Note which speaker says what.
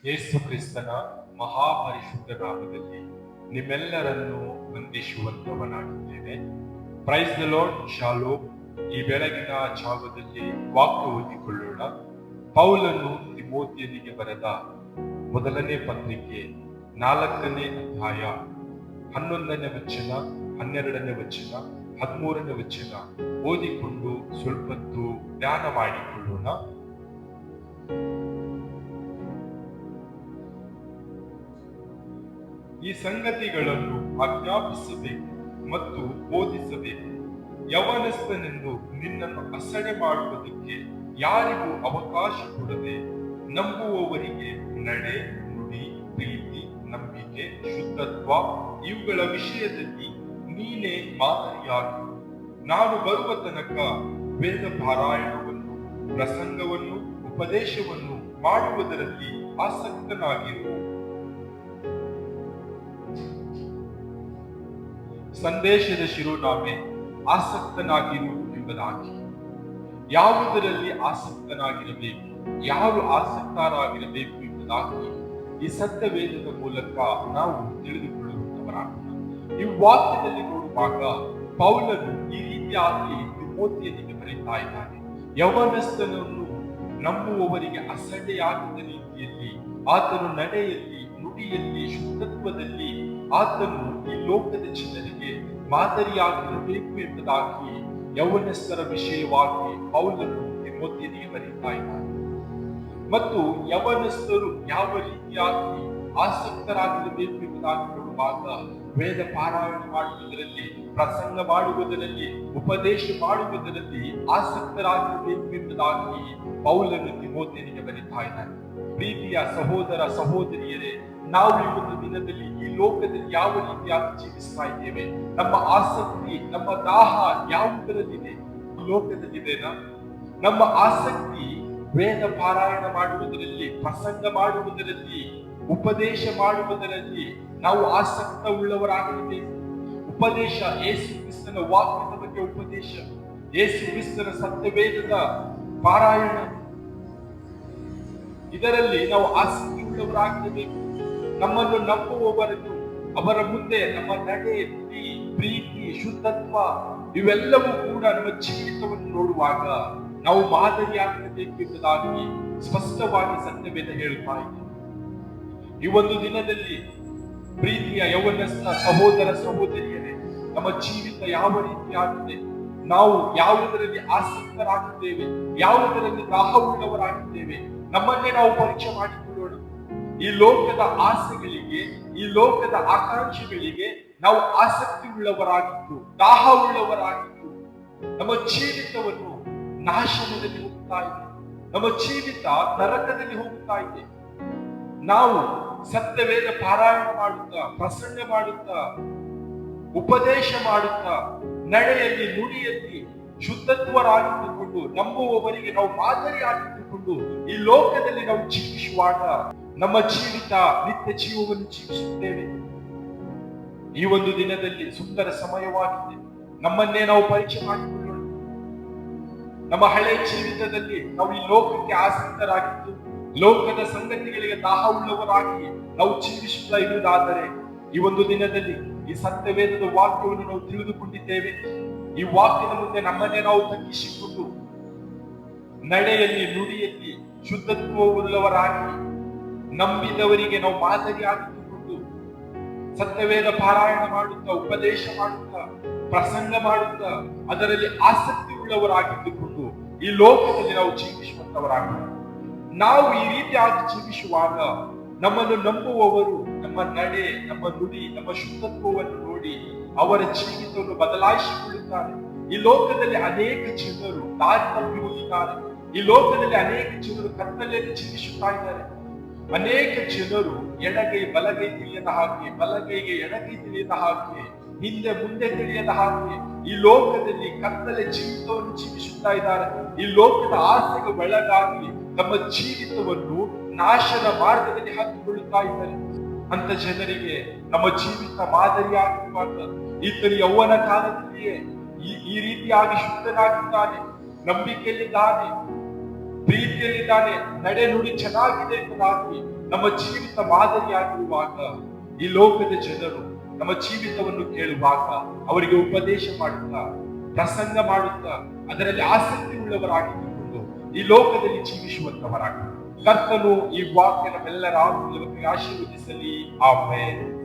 Speaker 1: ಯೇಸು ಕ್ರಿಸ್ತನ ಮಹಾಪರಿಶುದ್ಧ ನಾಮದಲ್ಲಿ ನಿಮ್ಮೆಲ್ಲರನ್ನು ವಂದಿಸುವಂತವನಾಗಿದ್ದೇನೆ. Praise the lord. ಶಾಲೋಮ್. ಈ ಬೆಳಗಿನ ಜಾವದಲ್ಲಿ ವಾಕ್ಯ ಓದಿಕೊಳ್ಳೋಣ. ಪೌಲನು ತಿಮೋಥಿಯನಿಗೆ ಬರೆದ ಮೊದಲನೇ ಪತ್ರಿಕೆ 4ನೇ ಅಧ್ಯಾಯ 11ನೇ ವಚನ, 12ನೇ ವಚನ, 13ನೇ ವಚನ ಓದಿಕೊಂಡು ಸ್ವಲ್ಪತ್ತು ಧ್ಯಾನ ಮಾಡಿಕೊಳ್ಳೋಣ. ಈ ಸಂಗತಿಗಳನ್ನು ಆಜ್ಞಾಪಿಸಬೇಕು ಮತ್ತು ಬೋಧಿಸಬೇಕು. ಯವನಸ್ಥನೆಂದು ನಿನ್ನನ್ನು ಅಸಡೆ ಮಾಡುವುದಕ್ಕೆ ಯಾರಿಗೂ ಅವಕಾಶ ಕೊಡದೆ, ನಂಬುವವರಿಗೆ ನಡೆ, ನುಡಿ, ಪ್ರೀತಿ, ನಂಬಿಕೆ, ಶುದ್ಧತ್ವ ಇವುಗಳ ವಿಷಯದಲ್ಲಿ ನೀನೇ ಮಾದರಿಯಾಗಿ ನಾನು ಬರುವ ತನಕ ವೇದ ಪಾರಾಯಣವನ್ನು, ಪ್ರಸಂಗವನ್ನು, ಉಪದೇಶವನ್ನು ಮಾಡುವುದರಲ್ಲಿ ಆಸಕ್ತನಾಗಿರು. ಸಂದೇಶದ ಶಿರೋನಾಮೆ ಆಸಕ್ತನಾಗಿರು ಎಂಬುದಾಗಿ. ಯಾವುದರಲ್ಲಿ ಆಸಕ್ತನಾಗಿರಬೇಕು, ಯಾರು ಆಸಕ್ತರಾಗಿರಬೇಕು ಎಂಬುದಾಗಿ ಈ ಸತ್ಯ ವೇದದ ಮೂಲಕ ನಾವು ತಿಳಿದುಕೊಳ್ಳುವಂತವರಾಗೋಣ. ಈ ವಾಕ್ಯದಲ್ಲಿ ನೋಡುವಾಗ ಪೌಲನು ಈ ರೀತಿಯಾಗಿ ತಿಮೋಥಿಯನಿಗೆ ಬರೀತಾ ಇದ್ದಾನೆ. ಯವನಸ್ಥನನ್ನು ನಂಬುವವರಿಗೆ ಅಸಡ್ಡೆಯಾಗದ ರೀತಿಯಲ್ಲಿ ಆತನು ನಡೆಯಲ್ಲಿ, ನುಡಿಯಲ್ಲಿ, ಶುದ್ಧತ್ವದಲ್ಲಿ ಆತನು ಈ ಲೋಕದ ಜನರಿಗೆ ಮಾದರಿಯಾಗಿರಬೇಕು ಎಂಬುದಾಗಿ ಯೌವನಸ್ಥರ ವಿಷಯವಾಗಿ ಪೌಲನು ತಿಮೋಥಿಯನಿಗೆ ಬರೀತಾ ಇದ್ದಾನೆ. ಮತ್ತು ಯೌವನಸ್ಥರು ಯಾವ ರೀತಿಯಾಗಿ ಆಸಕ್ತರಾಗಿರಬೇಕು ಎಂಬುದಾಗಿ ನೋಡುವಾಗ ವೇದ ಪಾರಾಯಣ ಮಾಡುವುದರಲ್ಲಿ, ಪ್ರಸಂಗ ಮಾಡುವುದರಲ್ಲಿ, ಉಪದೇಶ ಮಾಡುವುದರಲ್ಲಿ ಆಸಕ್ತರಾಗಿರಬೇಕು ಎಂಬುದಾಗಿ ಪೌಲನು ತಿಮೋಥಿಯನಿಗೆ ಬರೀತಾ ಇದ್ದಾನೆ. ಪ್ರೀತಿಯ ಸಹೋದರ ಸಹೋದರಿಯರೇ, ನಾವು ಈ ಒಂದು ದಿನದಲ್ಲಿ ಈ ಲೋಕದಲ್ಲಿ ಯಾವ ರೀತಿಯಾಗಿ ಜೀವಿಸ್ತಾ ಇದ್ದೇವೆ? ನಮ್ಮ ಆಸಕ್ತಿ, ನಮ್ಮ ದಾಹ ಯಾವುದರಲ್ಲಿದೆ? ಲೋಕದಲ್ಲಿದೆನಾ? ನಮ್ಮ ಆಸಕ್ತಿ ವೇದ ಪಾರಾಯಣ ಮಾಡುವುದರಲ್ಲಿ, ಪ್ರಸಂಗ ಮಾಡುವುದರಲ್ಲಿ, ಉಪದೇಶ ಮಾಡುವುದರಲ್ಲಿ ನಾವು ಆಸಕ್ತ ಉಳ್ಳವರಾಗಬೇಕು. ಉಪದೇಶ, ಯೇಸು ಕ್ರಿಸ್ತನ ವಾಕ್ಯದ ಬಗ್ಗೆ ಉಪದೇಶ, ಯೇಸು ಕ್ರಿಸ್ತನ ಸತ್ಯವೇದದ ಪಾರಾಯಣ, ಇದರಲ್ಲಿ ನಾವು ಆಸಕ್ತಿ ಉಳ್ಳವರಾಗಬೇಕು. ನಮ್ಮನ್ನು ನಂಬುವವರನ್ನು, ಅವರ ಮುಂದೆ ನಮ್ಮ ನಡೆ, ನುಡಿ, ಪ್ರೀತಿ, ಶುದ್ಧತ್ವ ಇವೆಲ್ಲವೂ ಕೂಡ ನಮ್ಮ ಜೀವಿತವನ್ನು ನೋಡುವಾಗ ನಾವು ಮಾದರಿಯಾಗಬೇಕು ಎಂಬುದಾಗಿ ಸ್ಪಷ್ಟವಾಗಿ ಸತ್ಯವೇದ ಹೇಳುತ್ತಾ ಇದೆ. ಈ ಒಂದು ದಿನದಲ್ಲಿ ಪ್ರೀತಿಯ ಯೌವನಸ್ಥ ಸಹೋದರ ಸಹೋದರಿಯರೇ, ನಮ್ಮ ಜೀವಿತ ಯಾವ ರೀತಿಯಾಗಿದೆ? ನಾವು ಯಾವುದರಲ್ಲಿ ಆಸಕ್ತರಾಗಿದ್ದೇವೆ? ಯಾವುದರಲ್ಲಿ ದಾಹವುಳ್ಳವರಾಗಿದ್ದೇವೆ? ನಮ್ಮನ್ನೇ ನಾವು ಪರೀಕ್ಷೆ ಮಾಡಿಕೊಳ್ಳೋಣ. ಈ ಲೋಕದ ಆಸೆಗಳಿಗೆ, ಈ ಲೋಕದ ಆಕಾಂಕ್ಷೆಗಳಿಗೆ ನಾವು ಆಸಕ್ತಿ ಉಳ್ಳವರಾಗಿದ್ದು, ದಾಹ ಉಳ್ಳವರಾಗಿದ್ದು ನಮ್ಮ ಜೀವಿತವನ್ನು ನಾಶನದಲ್ಲಿ ಹೋಗ್ತಾ ಇದೆ. ನಮ್ಮ ಜೀವಿತ ನರಕದಲ್ಲಿ ಹೋಗ್ತಾ ಇದೆ. ನಾವು ಸತ್ಯವೇದ ಪಾರಾಯಣ ಮಾಡುತ್ತಾ, ಪ್ರಸಂಗ ಮಾಡುತ್ತಾ, ಉಪದೇಶ ಮಾಡುತ್ತಾ, ನಡೆಯಲ್ಲಿ, ನುಡಿಯಲ್ಲಿ ಶುದ್ಧತ್ವರಾಗಿದ್ದುಕೊಂಡು ನಂಬುವವರಿಗೆ ನಾವು ಮಾದರಿಯಾಗಿದ್ದುಕೊಂಡು ಈ ಲೋಕದಲ್ಲಿ ನಾವು ಜೀವಿಸುವಾಗ ನಮ್ಮ ಜೀವಿತ ನಿತ್ಯ ಜೀವವನ್ನು ಜೀವಿಸುತ್ತೇವೆ. ಈ ಒಂದು ದಿನದಲ್ಲಿ ಸುಂದರ ಸಮಯವಾಗಿದೆ. ನಮ್ಮನ್ನೇ ನಾವು ಪರೀಕ್ಷೆ ಮಾಡಿಕೊಳ್ಳೋಣ. ನಮ್ಮ ಹಳೆ ಜೀವಿತದಲ್ಲಿ ನಾವು ಈ ಲೋಕಕ್ಕೆ ಆಸಕ್ತರಾಗಿದ್ದು, ಲೋಕದ ಸಂಗತಿಗಳಿಗೆ ದಾಹವುಳ್ಳವರಾಗಿ ನಾವು ಜೀವಿಸುತ್ತಾ ಇರುವುದಾದರೆ, ಈ ಒಂದು ದಿನದಲ್ಲಿ ಈ ಸತ್ಯವೇದದ ವಾಕ್ಯವನ್ನು ನಾವು ತಿಳಿದುಕೊಂಡಿದ್ದೇವೆ. ಈ ವಾಕ್ಯದ ಮುಂದೆ ನಮ್ಮನ್ನೇ ನಾವು ತಗ್ಗಿಸಿಕೊಂಡು ನಡೆಯಲ್ಲಿ, ನುಡಿಯಲ್ಲಿ ಶುದ್ಧತ್ವವುಳ್ಳವರಾಗಿ ನಂಬಿದವರಿಗೆ ನಾವು ಮಾದರಿಯಾಗಿದ್ದುಕೊಂಡು ಸತ್ಯವೇದ ಪಾರಾಯಣ ಮಾಡುತ್ತಾ, ಉಪದೇಶ ಮಾಡುತ್ತಾ, ಪ್ರಸಂಗ ಮಾಡುತ್ತಾ ಅದರಲ್ಲಿ ಆಸಕ್ತಿ ಉಳ್ಳವರಾಗಿದ್ದುಕೊಂಡು ಈ ಲೋಕದಲ್ಲಿ ನಾವು ಜೀವಿಸುವಂತವರಾಗ. ನಾವು ಈ ರೀತಿಯಾಗಿ ಜೀವಿಸುವಾಗ ನಮ್ಮನ್ನು ನಂಬುವವರು ನಮ್ಮ ನಡೆ, ನಮ್ಮ ನುಡಿ, ನಮ್ಮ ಶುದ್ಧತ್ವವನ್ನು ನೋಡಿ ಅವರ ಜೀವಿತವನ್ನು ಬದಲಾಯಿಸಿಕೊಳ್ಳುತ್ತಾರೆ. ಈ ಲೋಕದಲ್ಲಿ ಅನೇಕ ಜನರು ದಾರಿ ತಪ್ಪಿ ಹೋಗಿದ್ದಾರೆ. ಈ ಲೋಕದಲ್ಲಿ ಅನೇಕ ಜನರು ಕತ್ತಲೆಯಲ್ಲಿ ಜೀವಿಸುತ್ತಾ ಇದ್ದಾರೆ. ಅನೇಕ ಜನರು ಎಡಗೈ ಬಲಗೈ ತಿಳಿಯದ ಹಾಗೆ, ಬಲಗೈಗೆ ಎಡಗೈ ತಿಳಿಯದ ಹಾಗೆ, ಹಿಂದೆ ಮುಂದೆ ತಿಳಿಯದ ಹಾಗೆ ಈ ಲೋಕದಲ್ಲಿ ಕತ್ತಲೆ ಜೀವಿತವನ್ನು ಜೀವಿಸುತ್ತಾ ಇದ್ದಾರೆ. ಈ ಲೋಕದ ಆಸೆಗೆ ಒಳಗಾಗಿ ತಮ್ಮ ಜೀವಿತವನ್ನು ನಾಶದ ಮಾರ್ಗದಲ್ಲಿ ಹಾಕಿಕೊಳ್ಳುತ್ತಾ ಇದ್ದಾರೆ. ಅಂತ ಜನರಿಗೆ ನಮ್ಮ ಜೀವಿತ ಮಾದರಿಯಾಗಿರುವಾಗ, ಈತನು ಯೌವನ ಕಾಲದಲ್ಲಿಯೇ ಈ ರೀತಿಯಾಗಿ ಶುದ್ಧನಾಗಿದ್ದಾನೆ, ನಂಬಿಕೆಯಲ್ಲಿದ್ದಾನೆ, ಪ್ರೀತಿಯಲ್ಲಿದ್ದಾನೆ, ನಡೆ ನುಡಿ ಚೆನ್ನಾಗಿದೆ ಎಂಬುದಾಗಿ ನಮ್ಮ ಜೀವಿತ ಮಾದರಿಯಾಗಿರುವಾಗ ಈ ಲೋಕದ ಜನರು ನಮ್ಮ ಜೀವಿತವನ್ನು ಕೇಳುವಾಗ ಅವರಿಗೆ ಉಪದೇಶ ಮಾಡುತ್ತಾ, ಪ್ರಸಂಗ ಮಾಡುತ್ತಾ, ಅದರಲ್ಲಿ ಆಸಕ್ತಿ ಉಳ್ಳವರಾಗಿದ್ದುಕೊಂಡು ಈ ಲೋಕದಲ್ಲಿ ಜೀವಿಸುವಂತವರಾಗ ಕರ್ತನು ಈ ವಾಕ್ಯ ನಮ್ಮೆಲ್ಲರ ಆಶೀರ್ವದಿಸಲಿ. ಆಮೆನ್.